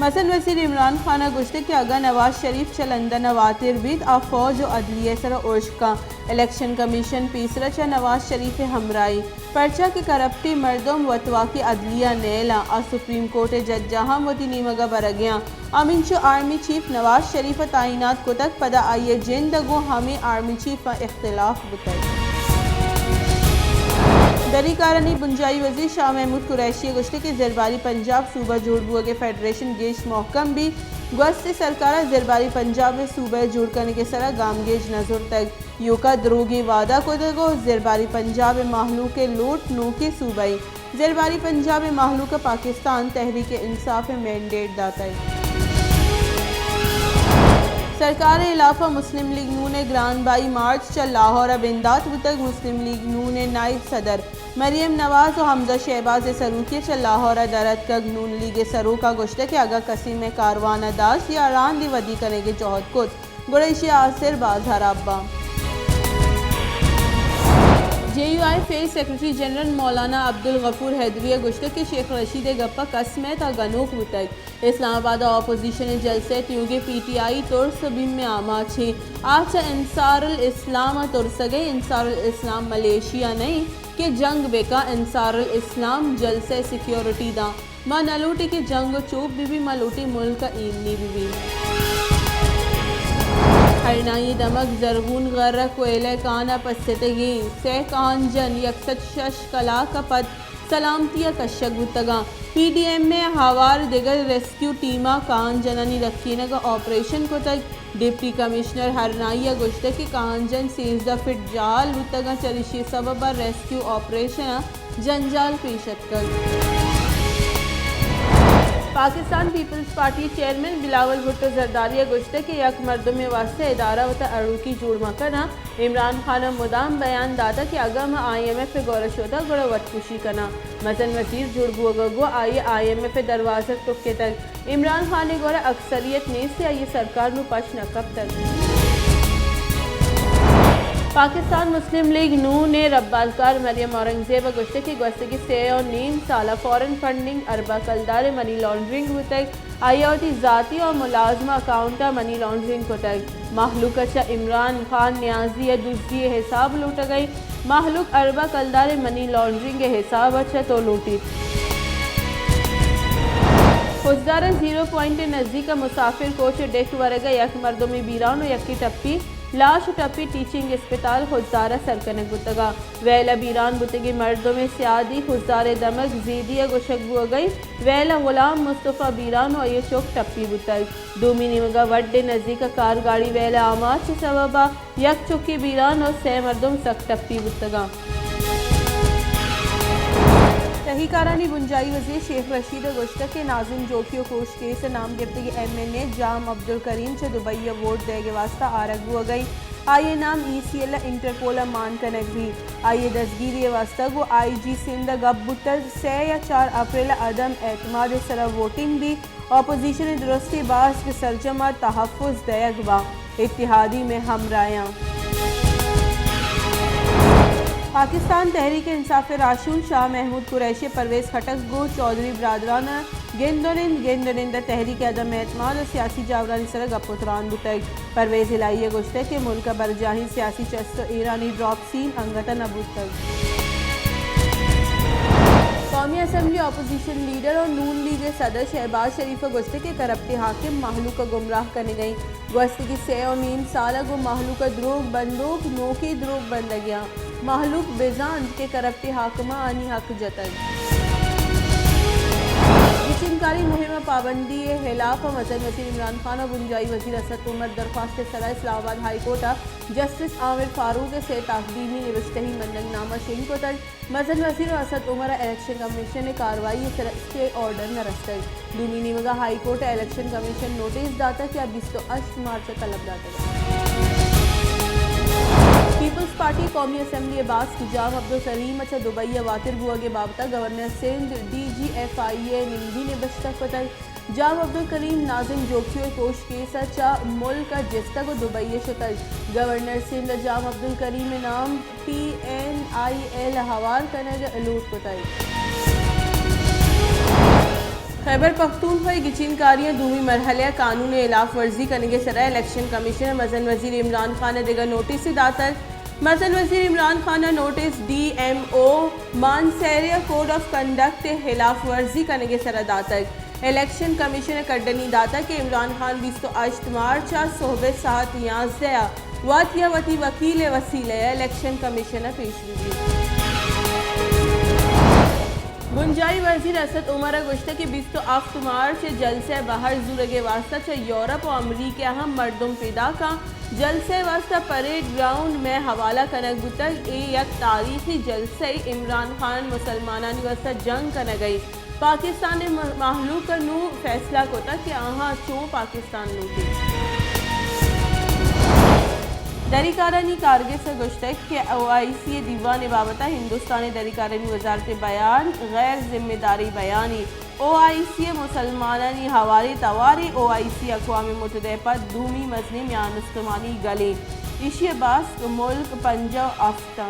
مثلا وزیر عمران خان گشتے کہ اگر نواز شریف چلندہ نواتر بیت آ فوج و عدلیہ سر ارشکا الیکشن کمیشن پیسرا چا نواز شریف ہمرائی پرچا کہ کرپٹی مردم وطوا کی عدلیہ نیلا آ سپریم کورٹ جج جہاں وطی نیمگا برگیاں امین چو آرمی چیف نواز شریف تعینات کو تک پدا آئیے جندگو ہمیں آرمی چیف اختلاف بتائی دری کارانی بنجائی وزیر شاہ محمود قریشی گشتے کے زرباری پنجاب صوبہ جوڑ بوا کے فیڈریشن گیش محکم بھی گوست سرکارہ زرباری پنجاب صوبہ جوڑ کرنے کے سرہ گام گیج نظر تک یوکا دروگی وعدہ کو دگو زرباری پنجاب محلوق لوٹ نو کے صوبائی زرباری پنجاب محلوق پاکستان تحریک انصاف مینڈیٹ داتا ہے سرکار علاقہ مسلم league known Gran by March چل لاہور بندات بتگ مسلم لیگ نون نائب صدر مریم نواز و حمزہ شہباز سروکی چل لاہور درد کگ نون لیگ سرو کا گشتے کہ اگا کسی میں کاروان داس یا ران دی ودی کرنے کے جوہد کت گڑیشی آصر بازار ابا J U I F secretary general Maulana Abdul Ghafoor حیدری گشتے کہ شیخ رشید گپا قسمیت گنوک بتگ اسلام آباد اپوزیشن جلسے تیوگے پی ٹی آئی ترس بیم میں آما چھے آچا انصار الاسلام ترسگے انصار الاسلام ملیشیا نہیں کہ جنگ بے کا انصار الاسلام جلسے سیکیورٹی دا ماں نلوٹی کے جنگ چوب بھی ملوٹی ملک ایمنی بھی ہرنائی دمک زرغون غرہ کوئلہ کانا پستگی سہ کان جن یکست شش کلا کا پت سلامتیا کشک بتگا پی ڈی ایم میں ہاوار دیگر ریسکیو ٹیما کان جنانی رکھینے کا آپریشن کو تک ڈپٹی کمشنر ہرنائی گشتے کی کان جن 16 فٹ جال بتگا چلیشی سبب ریسکیو آپریشن جنجال پیشت کر پاکستان پیپلز پارٹی چیئرمین بلاول بھٹو زرداری گشتے کہ یک مردم واسطے ادارہ وطا اروکی جوڑ مکنا عمران خان مدام بیان داتا کہ اگم آئی ایم ایف گورش ہوتا گوڑا وط کشی کنا مزن وزیر جوڑ بوگو آئی ایم ایف دروازہ ٹکے تک عمران خان گوڑا اکثریت نیس سے آئی سرکار نو پش نکب تک پاکستان مسلم لیگ نو نے ربالکار مریم اورنگزیب گشتے کی گوشتے کی 3.5 سالہ فورن فنڈنگ اربا کلدار منی لانڈرنگ کو تک آیاتی ذاتی اور ملازمہ اکاؤنٹا منی لانڈرنگ کو تک محلوق اچھا عمران خان نیازی دوسری حساب لوٹا گئی محلوق اربا کلدار منی لانڈرنگ حساب اچھا تو لوٹی خوزدار 0 پوائنٹ نزدیک مسافر کوچ ڈیک ورگا یک مردمی بیران و یکی ٹپی لاش ٹپی ٹیچنگ اسپتال خوزدارہ سرکنک بتگا ویلا بیران بتگی مردم سیادی خوزدار دمک زیدی گوشک بو گئی ویلا غلام مصطفیٰ بیران و یہ چوک ٹپی بتگ دومی نیمگا وڈے نزدیک کار گاڑی ویلا آماچ سببا یک چوکی بیران اور 6 مردم سک ٹپی بتگا تحقیقارانی بنجائی وزیر شیخ رشید گشتہ کے ناظم جوکیو کوش کیس نام گرفتگی ایم این اے جام عبدالکریم سے دبئی ووٹ دے گے واسطہ آرگ ہو گئی آئیے نام ای سی ایل انٹرپولا مان کنک بھی آئیے دستگیری واسطہ گو آئی جی سندھ گب بتر 3 یا 4 اپریل عدم اعتماد سرا ووٹنگ بھی اپوزیشن درستی باس کے سرجمہ تحفظ دیگ با اتحادی میں ہمراہیاں پاکستان تحریک انصاف راشون شاہ محمود قریشی پرویز خٹک گو چودھری برادران گیندرند تحریک عدم اعتماد اور سیاسی جاورانی سرگ اپوتران بتگ پرویز الہیہ گشتے کے ملک برجاہی سیاسی چست و ایرانی ڈراپ سین انگتا نبوتگ قومی اسمبلی اپوزیشن لیڈر اور نون لیگ صدر شہباز شریف گشتے کے کرپٹی حاکم محلوق گمراہ کرنے گئی گوشتے کی 3.5 سالہ گو محلوق دروگ بندوق نوکی دروگ بندگیاں محلوق بیزانت کے کرپٹی حاکمہ آنی حق جتگ چنکاری مہم پابندی خلاف مزن وزیر عمران خان و بنجائی وزیر اسد عمر درخواست سرا اسلام آباد ہائی کورٹا جسٹس عامر فاروق سے تقدیمی نوشتہی مننگ نامہ شین کو تک مزن وزیر و اسد عمر الیکشن کمیشن نے کاروائی اسٹے آرڈر نہ رستگ دومی نیمگا high court election commission notice داتا کہ 28 مارچ طلب داتا پیپلز پارٹی قومی اسمبلی عباس کی جام عبدالکریم اچھا دبئی واتر بوا کے بابتا governor Sindh D G F I A نمبی نے بشتہ فتر جام عبدالکریم ناظم جوکیو کوش کیس اچھا ملک جستہ کو دبئی شتر گورنر سندھ جام عبدالکریم نام PNIL ہوار کنگ لوٹ کتائی خیبر پختونخوا گچین کاریاں دومی مرحلہ قانون خلاف ورزی کنگے سرا الیکشن کمیشن مزن وزیر عمران خان نے دیگر نوٹس داتر مزن وزیر Imran Khan notice D M O Mansehra code of conduct خلاف ورزی کنگے سرا داتر الیکشن کمیشن کڈنی داتا کہ عمران خان 28 مارچ صحبہ ساعت 11 واتیا وتی وکیل وسیلہ الیکشن کمیشن پیش بھی گنجائی وزیر اسد عمر گشتہ کی 28 مارچ جلسہ باہر زورگے واسطہ چھ یورپ و امریکہ اہم مردم پیدا کا جلسہ واسطہ پریڈ گراؤنڈ میں حوالہ کنگ بتگ اے یک تاریخی جلسہ عمران خان مسلمانانی واسطہ جنگ کنگ گئی پاکستان نے محلوق نو فیصلہ کو تک کہ آہاں چوں پاکستان لوٹی دریکارانی کارگے سے گشتک کہ OIC دیوان بابتا ہندوستانی دریکارانی وزارت بیان غیر ذمہ داری بیانی OIC مسلمانانی حوالی تواری OIC اقوام متحدہ پر دومی مزنی میانستمانی گلی ایشی باس ملک پنجہ آفتہ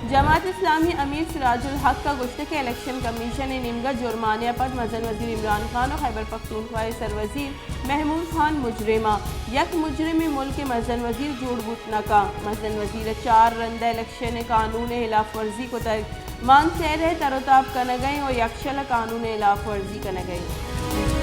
جماعت اسلامی امیر سراج الحق کا گشتہ کے الیکشن کمیشن نے نمگا جرمانیہ پر مزن وزیر عمران خان اور خیبر پختونخوا سروزیر محمود خان مجرمہ یک مجرم ملک مزن وزیر جوڑ بوت نکا مزن وزیر 4 رندہ الیکشن قانون خلاف ورزی کو تک مان سے رہے تروتاب کنگئی اور یکشل قانون خلاف ورزی کنگئی